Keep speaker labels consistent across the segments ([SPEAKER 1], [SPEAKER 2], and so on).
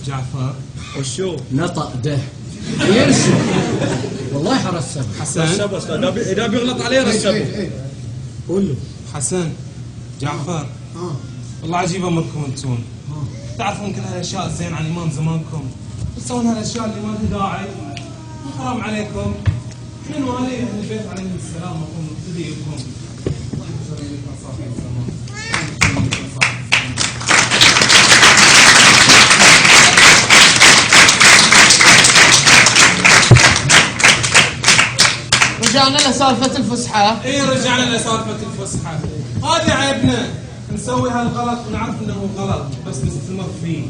[SPEAKER 1] جعفر.
[SPEAKER 2] وشو؟
[SPEAKER 3] نطق ده يرسم والله حرسبه.
[SPEAKER 1] حسن.
[SPEAKER 2] إذا بيغلط عليه رسبه.
[SPEAKER 3] قول له.
[SPEAKER 1] حسن. جعفر. والله عجيب امركم انتم. تعرفون كل هالاشياء الزين عن ايمان زمانكم، تسوون هالاشياء اللي ما لها داعي. حرام عليكم. من والي اهل البيت عليهم السلام اكون مبتدئ لكم.
[SPEAKER 4] رجعنا لسالفة الفسحة.
[SPEAKER 1] ايه رجعنا لسالفة الفسحة. هذا عيبنا، نسوي هالغلط ونعرف انه غلط بس نستمر فيه.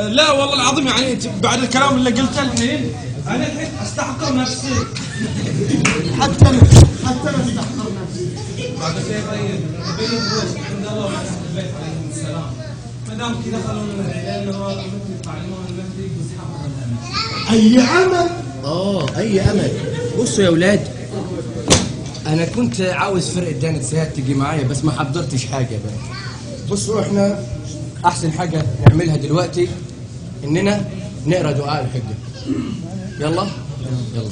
[SPEAKER 2] لا والله العظيم يعني بعد الكلام اللي قلته الحين
[SPEAKER 1] انا الحين استحقر نفسي.
[SPEAKER 3] حتى انا استحقر نفسي.
[SPEAKER 1] بعد شيء طيب نبين الوجه عند الله وعند البيت عليهم السلام. ما دام كذا خلونا ندعي لنا هذا مثل تعليمان المهدي واسحاق الامل.
[SPEAKER 3] اي عمل؟ اي امل. بصوا يا اولاد، انا كنت عاوز فرقه دانة سياد تجي معايا بس ما حضرتش حاجه بقى. بصوا احنا احسن حاجه نعملها دلوقتي اننا نقرا دعاء الحجه. يلا يلا.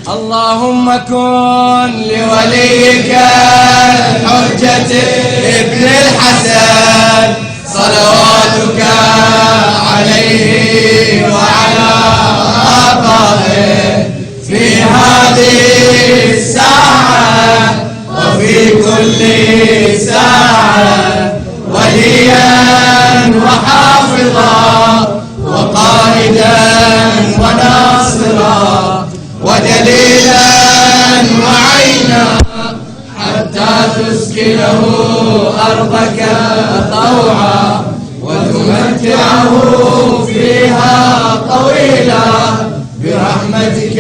[SPEAKER 3] اللهم كن لوليك الحجة ابن الحسن صلواتك عليه وعلى آبائه في هذه الساعة وفي كل ساعة وليا وحافظا وقائدا وناصرا ودليلا وعينا حتى تسكنه أرضك طوعا وتمتعه فيها طويلا برحمتك